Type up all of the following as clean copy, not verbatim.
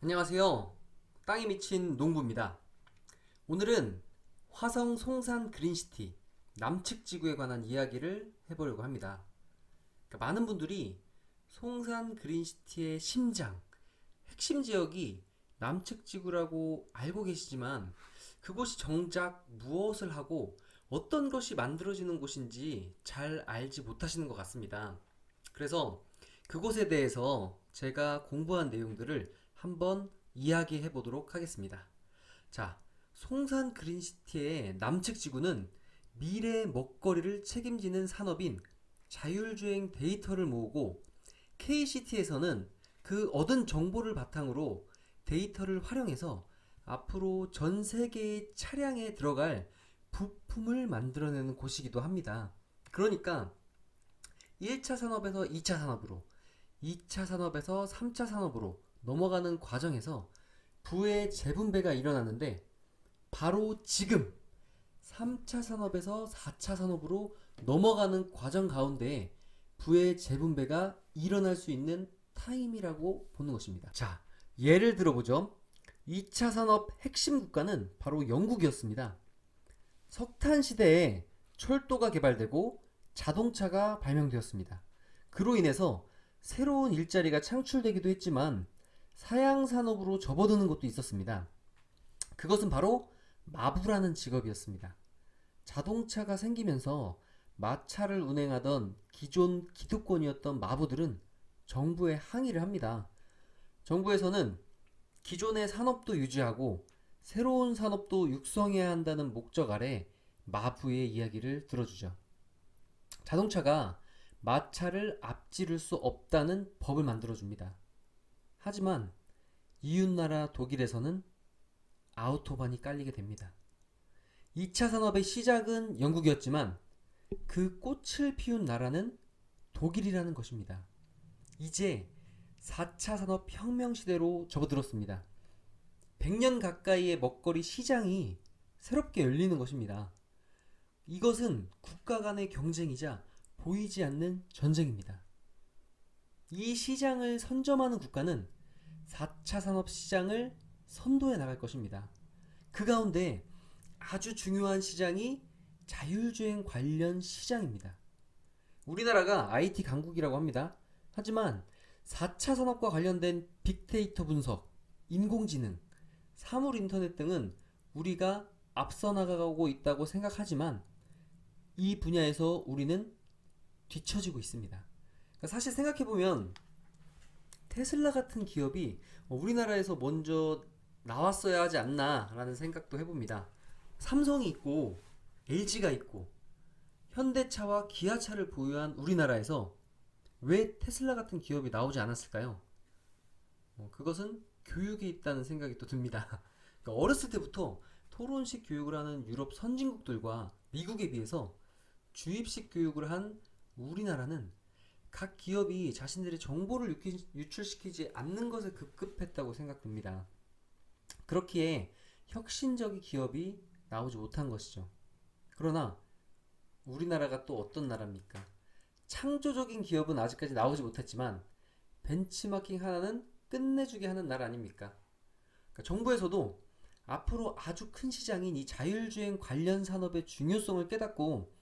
안녕하세요. 땅에 미친 농부입니다. 오늘은 화성 송산 그린시티 남측 지구에 관한 이야기를 해보려고 합니다. 많은 분들이 송산 그린시티의 심장, 핵심 지역이 남측 지구라고 알고 계시지만 그곳이 정작 무엇을 하고 어떤 것이 만들어지는 곳인지 잘 알지 못하시는 것 같습니다. 그래서 그곳에 대해서 제가 공부한 내용들을 한번 이야기해 보도록 하겠습니다. 자, 송산 그린시티의 남측 지구는 미래 먹거리를 책임지는 산업인 자율주행 데이터를 모으고 KCT에서는 그 얻은 정보를 바탕으로 데이터를 활용해서 앞으로 전 세계의 차량에 들어갈 부품을 만들어내는 곳이기도 합니다. 그러니까 1차 산업에서 2차 산업으로, 2차 산업에서 3차 산업으로 넘어가는 과정에서 부의 재분배가 일어나는데 바로 지금 3차 산업에서 4차 산업으로 넘어가는 과정 가운데 부의 재분배가 일어날 수 있는 타임이라고 보는 것입니다. 자, 예를 들어보죠. 2차 산업 핵심 국가는 바로 영국이었습니다. 석탄 시대에 철도가 개발되고 자동차가 발명되었습니다. 그로 인해서 새로운 일자리가 창출되기도 했지만 사양 산업으로 접어드는 것도 있었습니다. 그것은 바로 마부라는 직업이었습니다. 자동차가 생기면서 마차를 운행하던 기존 기득권이었던 마부들은 정부에 항의를 합니다. 정부에서는 기존의 산업도 유지하고 새로운 산업도 육성해야 한다는 목적 아래 마부의 이야기를 들어주죠. 자동차가 마차를 앞지를 수 없다는 법을 만들어줍니다. 하지만 이웃나라 독일에서는 아우토반이 깔리게 됩니다. 2차 산업의 시작은 영국이었지만 그 꽃을 피운 나라는 독일이라는 것입니다. 이제 4차 산업 혁명 시대로 접어들었습니다. 100년 가까이의 먹거리 시장이 새롭게 열리는 것입니다. 이것은 국가 간의 경쟁이자 보이지 않는 전쟁입니다. 이 시장을 선점하는 국가는 4차 산업 시장을 선도해 나갈 것입니다. 그 가운데 아주 중요한 시장이 자율주행 관련 시장입니다. 우리나라가 IT 강국이라고 합니다. 하지만 4차 산업과 관련된 빅데이터 분석, 인공지능, 사물 인터넷 등은 우리가 앞서 나가고 있다고 생각하지만 이 분야에서 우리는 뒤처지고 있습니다. 사실 생각해보면 테슬라 같은 기업이 우리나라에서 먼저 나왔어야 하지 않나 라는 생각도 해봅니다. 삼성이 있고 LG가 있고 현대차와 기아차를 보유한 우리나라에서 왜 테슬라 같은 기업이 나오지 않았을까요? 그것은 교육에 있다는 생각이 또 듭니다. 그러니까 어렸을 때부터 토론식 교육을 하는 유럽 선진국들과 미국에 비해서 주입식 교육을 한 우리나라는 각 기업이 자신들의 정보를 유출시키지 않는 것에 급급했다고 생각됩니다. 그렇기에 혁신적인 기업이 나오지 못한 것이죠. 그러나 우리나라가 또 어떤 나라입니까? 창조적인 기업은 아직까지 나오지 못했지만 벤치마킹 하나는 끝내주게 하는 나라 아닙니까? 그러니까 정부에서도 앞으로 아주 큰 시장인 이 자율주행 관련 산업의 중요성을 깨닫고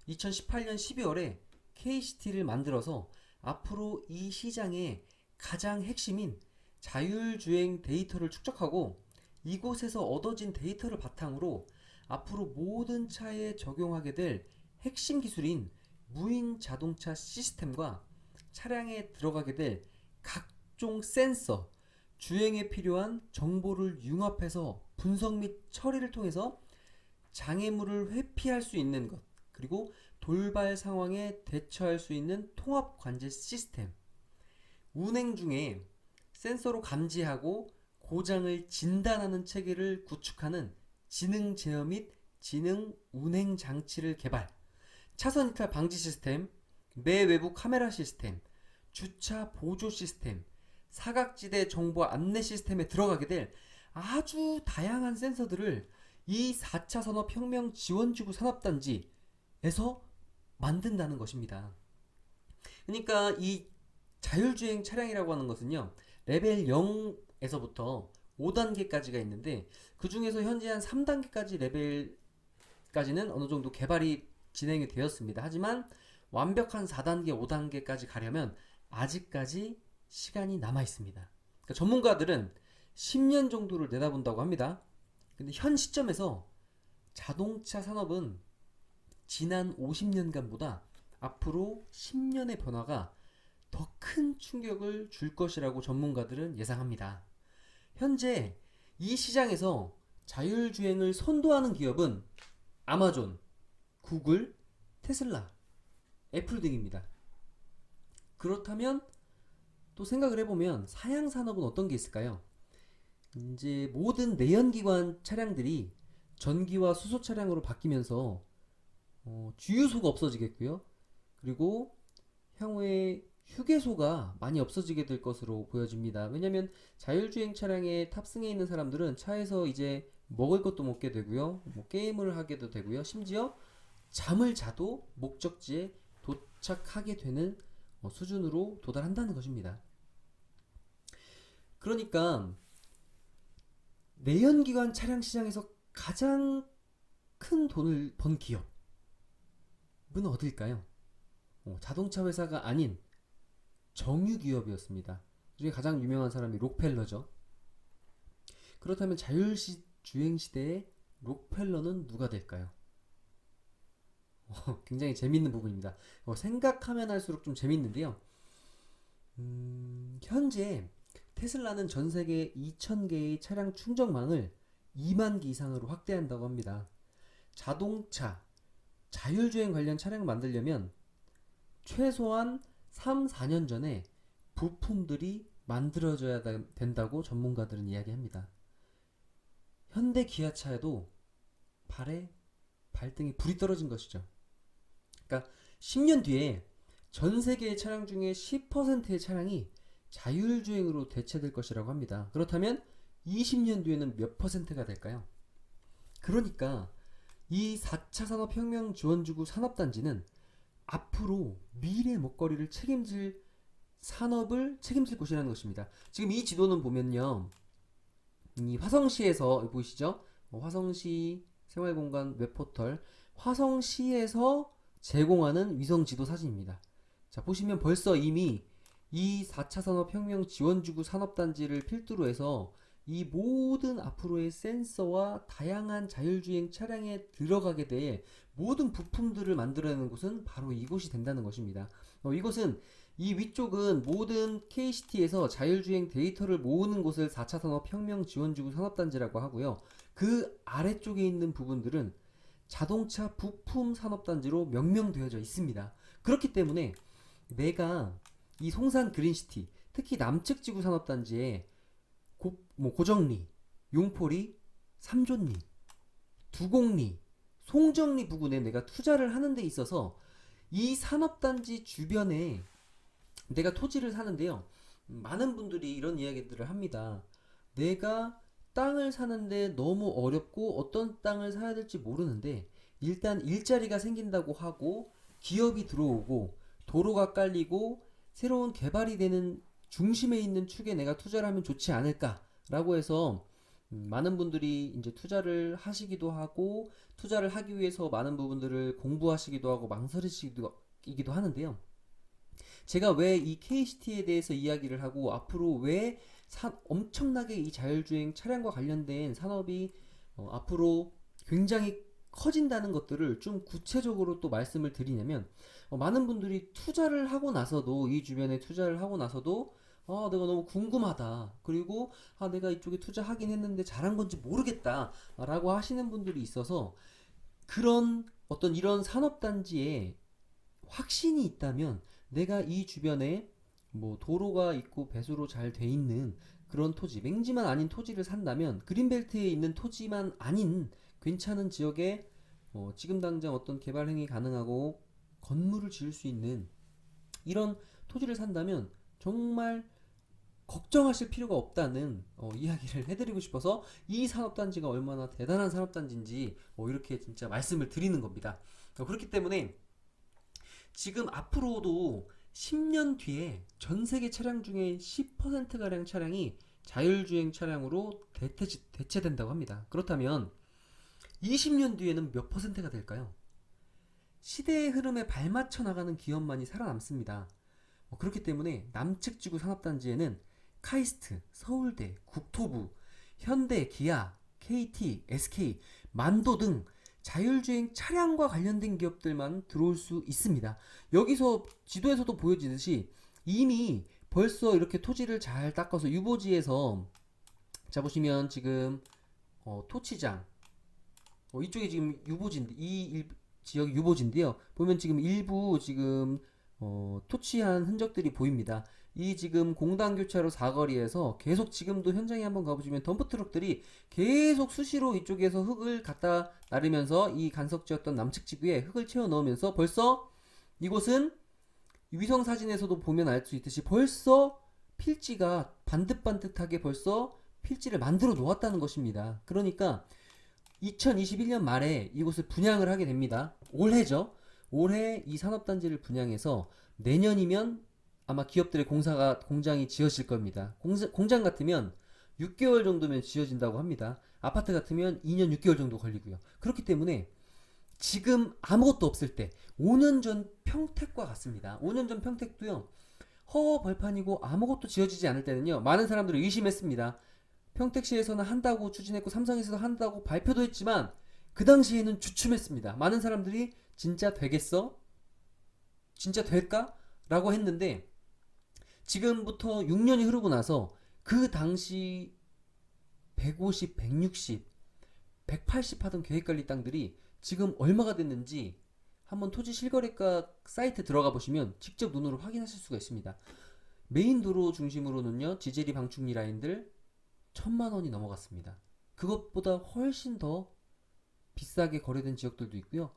2018년 12월에 KCT를 만들어서 앞으로 이 시장의 가장 핵심인 자율주행 데이터를 축적하고 이곳에서 얻어진 데이터를 바탕으로 앞으로 모든 차에 적용하게 될 핵심 기술인 무인 자동차 시스템과 차량에 들어가게 될 각종 센서, 주행에 필요한 정보를 융합해서 분석 및 처리를 통해서 장애물을 회피할 수 있는 것, 그리고 돌발 상황에 대처할 수 있는 통합 관제 시스템, 운행 중에 센서로 감지하고 고장을 진단하는 체계를 구축하는 지능 제어 및 지능 운행 장치를 개발, 차선 이탈 방지 시스템, 내 외부 카메라 시스템, 주차 보조 시스템, 사각지대 정보 안내 시스템에 들어가게 될 아주 다양한 센서들을 이 4차 산업혁명 지원지구 산업단지에서 만든다는 것입니다. 그러니까 이 자율주행 차량이라고 하는 것은요, 레벨 0 레벨에서부터 5단계까지가 있는데 그 중에서 현재 한 3단계까지 레벨까지는 어느 정도 개발이 진행이 되었습니다. 하지만 완벽한 4단계, 5단계까지 가려면 아직까지 시간이 남아 있습니다. 그러니까 전문가들은 10년 정도를 내다본다고 합니다. 근데 현 시점에서 자동차 산업은 지난 50년간보다 앞으로 10년의 변화가 더 큰 충격을 줄 것이라고 전문가들은 예상합니다. 현재 이 시장에서 자율주행을 선도하는 기업은 아마존, 구글, 테슬라, 애플 등입니다. 그렇다면 또 생각을 해보면 사양 산업은 어떤 게 있을까요? 이제 모든 내연기관 차량들이 전기와 수소 차량으로 바뀌면서 주유소가 없어지겠고요. 그리고 향후에 휴게소가 많이 없어지게 될 것으로 보여집니다. 왜냐면 자율주행 차량에 탑승해 있는 사람들은 차에서 이제 먹을 것도 먹게 되고요. 뭐 게임을 하게도 되고요. 심지어 잠을 자도 목적지에 도착하게 되는 수준으로 도달한다는 것입니다. 그러니까 내연기관 차량 시장에서 가장 큰 돈을 번 기업은 어딜까요? 자동차 회사가 아닌 정유기업이었습니다. 그중에 가장 유명한 사람이 록펠러죠. 그렇다면 자율주행 시대의 록펠러는 누가 될까요? 굉장히 재밌는 부분입니다. 생각하면 할수록 좀 재밌는데요. 현재 테슬라는 전 세계 2,000개의 차량 충전망을 2만 개 이상으로 확대한다고 합니다. 자동차, 자율주행 관련 차량을 만들려면 최소한 3, 4년 전에 부품들이 만들어져야 된다고 전문가들은 이야기합니다. 현대 기아차에도 발등에 불이 떨어진 것이죠. 그러니까 10년 뒤에 전 세계의 차량 중에 10%의 차량이 자율주행으로 대체될 것이라고 합니다. 그렇다면 20년 뒤에는 몇 퍼센트가 될까요? 그러니까 이 4차 산업혁명 지원주구 산업단지는 앞으로 미래 먹거리를 책임질 산업을 책임질 곳이라는 것입니다. 지금 이 지도는 보면요, 이 화성시에서 보이시죠? 화성시 생활공간 웹포털 화성시에서 제공하는 위성 지도 사진입니다. 자, 보시면 벌써 이미 이 4차 산업혁명 지원주구 산업단지를 필두로 해서 이 모든 앞으로의 센서와 다양한 자율주행 차량에 들어가게 될 모든 부품들을 만들어내는 곳은 바로 이곳이 된다는 것입니다. 이곳은 이 위쪽은 모든 KCT에서 자율주행 데이터를 모으는 곳을 4차 산업혁명 지원주구 산업단지라고 하고요. 그 아래쪽에 있는 부분들은 자동차 부품 산업단지로 명명되어져 있습니다. 그렇기 때문에 내가 이 송산 그린시티, 특히 남측 지구 산업단지에 고정리, 용포리, 삼존리, 두곡리, 송정리 부근에 내가 투자를 하는 데 있어서 이 산업단지 주변에 내가 토지를 사는데요. 많은 분들이 이런 이야기들을 합니다. 내가 땅을 사는데 너무 어렵고 어떤 땅을 사야 될지 모르는데 일단 일자리가 생긴다고 하고 기업이 들어오고 도로가 깔리고 새로운 개발이 되는 중심에 있는 축에 내가 투자를 하면 좋지 않을까라고 해서 많은 분들이 이제 투자를 하시기도 하고 투자를 하기 위해서 많은 부분들을 공부하시기도 하고 망설이시기도 하는데요. 제가 왜 이 KCT에 대해서 이야기를 하고 앞으로 왜 엄청나게 이 자율주행 차량과 관련된 산업이 앞으로 굉장히 커진다는 것들을 좀 구체적으로 또 말씀을 드리냐면 많은 분들이 투자를 하고 나서도 이 주변에 투자를 하고 나서도 내가 너무 궁금하다. 그리고 내가 이쪽에 투자하긴 했는데 잘한 건지 모르겠다. 라고 하시는 분들이 있어서 그런 어떤 이런 산업단지에 확신이 있다면 내가 이 주변에 뭐 도로가 있고 배수로 잘 돼 있는 그런 토지, 맹지만 아닌 토지를 산다면 그린벨트에 있는 토지만 아닌 괜찮은 지역에 지금 당장 어떤 개발 행위 가능하고 건물을 지을 수 있는 이런 토지를 산다면 정말 걱정하실 필요가 없다는 이야기를 해드리고 싶어서 이 산업단지가 얼마나 대단한 산업단지인지 이렇게 진짜 말씀을 드리는 겁니다. 그렇기 때문에 지금 앞으로도 10년 뒤에 전 세계 차량 중에 10%가량 차량이 자율주행 차량으로 대체된다고 합니다. 그렇다면 20년 뒤에는 몇 퍼센트가 될까요? 시대의 흐름에 발맞춰 나가는 기업만이 살아남습니다. 그렇기 때문에 남측지구 산업단지에는 카이스트, 서울대, 국토부, 현대, 기아, KT, SK, 만도 등 자율주행 차량과 관련된 기업들만 들어올 수 있습니다. 여기서 지도에서도 보여지듯이 이미 벌써 이렇게 토지를 잘 닦아서 유보지에서, 자 보시면 지금 토치장, 이쪽에 지금 유보지인데 지역이 유보지인데요. 보면 지금 일부 지금 토치한 흔적들이 보입니다. 이 지금 공단교차로 사거리에서 계속 지금도 현장에 한번 가보시면 덤프트럭들이 계속 수시로 이쪽에서 흙을 갖다 나르면서 이 간석지였던 남측 지구에 흙을 채워 넣으면서 벌써 이곳은 위성 사진에서도 보면 알 수 있듯이 벌써 필지가 반듯반듯하게 벌써 필지를 만들어 놓았다는 것입니다. 그러니까 2021년 말에 이곳을 분양을 하게 됩니다. 올해죠. 올해 이 산업단지를 분양해서 내년이면 아마 기업들의 공장이 지어질 겁니다. 공장 같으면 6개월 정도면 지어진다고 합니다. 아파트 같으면 2년 6개월 정도 걸리고요. 그렇기 때문에 지금 아무것도 없을 때 5년 전 평택과 같습니다. 5년 전 평택도요. 허허벌판이고 아무것도 지어지지 않을 때는요. 많은 사람들이 의심했습니다. 평택시에서는 한다고 추진했고 삼성에서도 한다고 발표도 했지만 그 당시에는 주춤했습니다. 많은 사람들이 진짜 되겠어? 진짜 될까? 라고 했는데 지금부터 6년이 흐르고 나서 그 당시 150, 160, 180 하던 계획관리 땅들이 지금 얼마가 됐는지 한번 토지 실거래가 사이트 들어가 보시면 직접 눈으로 확인하실 수가 있습니다. 메인 도로 중심으로는요, 지제리 방충리 라인들 1000만 원이 넘어갔습니다. 그것보다 훨씬 더 비싸게 거래된 지역들도 있고요.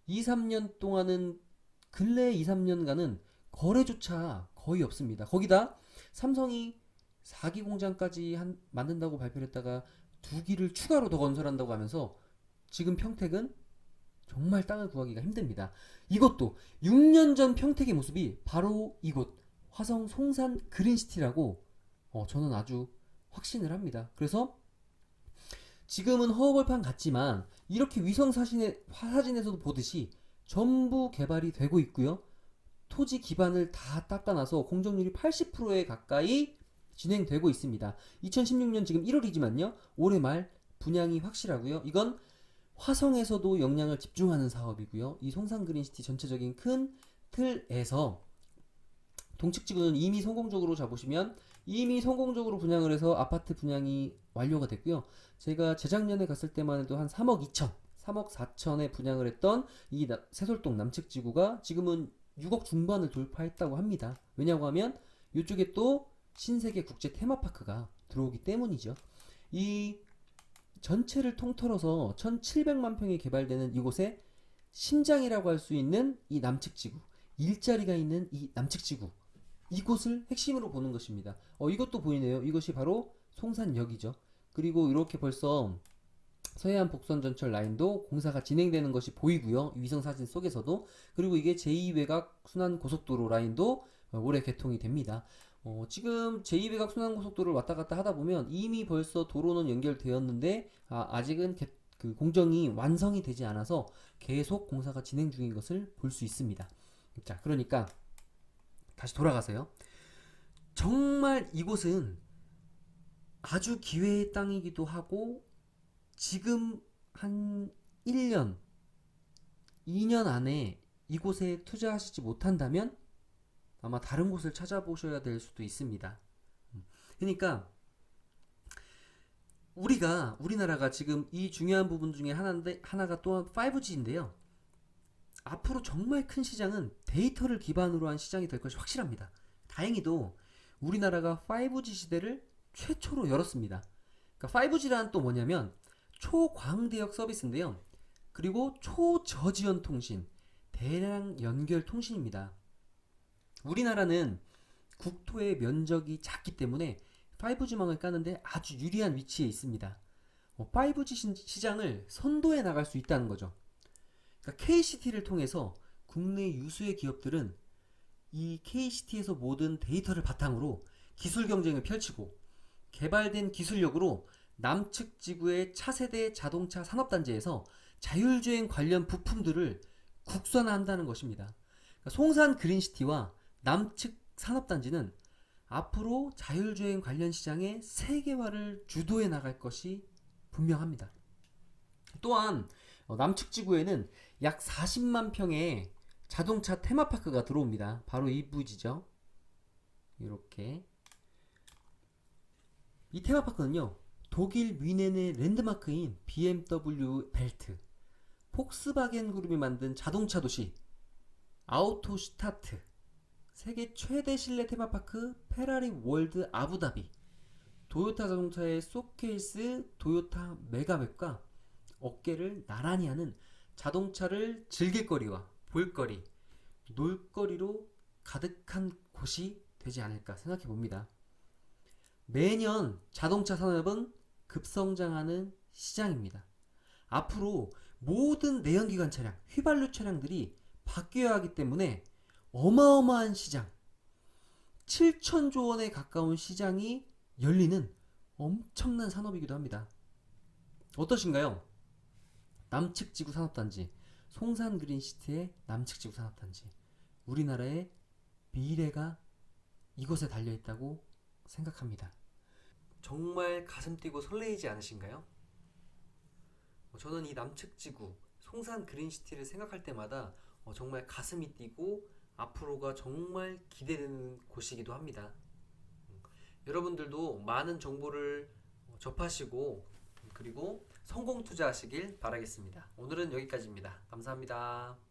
2, 3년 동안은 근래 2, 3년간은 거래조차 거의 없습니다. 거기다 삼성이 4기 공장까지 만든다고 발표를 했다가 2기를 추가로 더 건설한다고 하면서 지금 평택은 정말 땅을 구하기가 힘듭니다. 이것도 6년 전 평택의 모습이 바로 이곳 화성 송산 그린시티라고 저는 아주 확신을 합니다. 그래서 지금은 허허벌판 같지만 이렇게 위성 사진에서도 보듯이 전부 개발이 되고 있고요. 토지 기반을 다 닦아놔서 공정률이 80%에 가까이 진행되고 있습니다. 2016년 지금 1월이지만요. 올해 말 분양이 확실하고요. 이건 화성에서도 역량을 집중하는 사업이고요. 이 송산 그린시티 전체적인 큰 틀에서 동측지구는 이미 성공적으로 잡으시면 이미 성공적으로 분양을 해서 아파트 분양이 완료가 됐고요. 제가 재작년에 갔을 때만 해도 한 3억 2천, 3억 4천에 분양을 했던 이 세솔동 남측지구가 지금은 6억 중반을 돌파했다고 합니다. 왜냐고 하면 이쪽에 또 신세계 국제 테마파크가 들어오기 때문이죠. 이 전체를 통틀어서 1700만 평이 개발되는 이곳에 심장이라고 할 수 있는 이 남측지구, 일자리가 있는 이 남측지구, 이곳을 핵심으로 보는 것입니다. 이것도 보이네요. 이것이 바로 송산역이죠. 그리고 이렇게 벌써 서해안 복선 전철 라인도 공사가 진행되는 것이 보이고요. 위성 사진 속에서도. 그리고 이게 제2외곽 순환 고속도로 라인도 올해 개통이 됩니다. 지금 제2외곽 순환 고속도로를 왔다 갔다 하다 보면 이미 벌써 도로는 연결되었는데 아직은 그 공정이 완성이 되지 않아서 계속 공사가 진행 중인 것을 볼 수 있습니다. 자, 그러니까 다시 돌아가세요. 정말 이곳은 아주 기회의 땅이기도 하고 지금 한 1년, 2년 안에 이곳에 투자하시지 못한다면 아마 다른 곳을 찾아보셔야 될 수도 있습니다. 그러니까 우리나라가 지금 이 중요한 부분 중에 하나가 또한 5G인데요. 앞으로 정말 큰 시장은 데이터를 기반으로 한 시장이 될 것이 확실합니다. 다행히도 우리나라가 5G 시대를 최초로 열었습니다. 그러니까 5G란 또 뭐냐면 초광대역 서비스인데요. 그리고 초저지연 통신, 대량 연결 통신입니다. 우리나라는 국토의 면적이 작기 때문에 5G망을 까는데 아주 유리한 위치에 있습니다. 5G 시장을 선도해 나갈 수 있다는 거죠. 그러니까 KCT를 통해서 국내 유수의 기업들은 이 KCT에서 모든 데이터를 바탕으로 기술 경쟁을 펼치고 개발된 기술력으로 남측 지구의 차세대 자동차 산업단지에서 자율주행 관련 부품들을 국산화한다는 것입니다. 그러니까 송산 그린시티와 남측 산업단지는 앞으로 자율주행 관련 시장의 세계화를 주도해 나갈 것이 분명합니다. 또한 남측 지구에는 약 40만 평의 자동차 테마파크가 들어옵니다. 바로 이 부지죠. 이렇게 이 테마파크는요, 독일 뮌헨의 랜드마크인 BMW 벨트, 폭스바겐 그룹이 만든 자동차 도시 아우토슈타트, 세계 최대 실내 테마파크 페라리 월드 아부다비, 도요타 자동차의 쇼케이스 도요타 메가백과 어깨를 나란히 하는 자동차를 즐길 거리와 볼거리, 놀거리로 가득한 곳이 되지 않을까 생각해 봅니다. 매년 자동차 산업은 급성장하는 시장입니다. 앞으로 모든 내연기관 차량, 휘발유 차량들이 바뀌어야 하기 때문에 어마어마한 시장, 7천조 원에 가까운 시장이 열리는 엄청난 산업이기도 합니다. 어떠신가요? 남측지구 산업단지, 송산그린시티의 남측지구 산업단지, 우리나라의 미래가 이곳에 달려있다고 생각합니다. 정말 가슴 뛰고 설레이지 않으신가요? 저는 이 남측지구 송산그린시티를 생각할 때마다 정말 가슴이 뛰고 앞으로가 정말 기대되는 곳이기도 합니다. 여러분들도 많은 정보를 접하시고 그리고 성공 투자하시길 바라겠습니다. 오늘은 여기까지입니다. 감사합니다.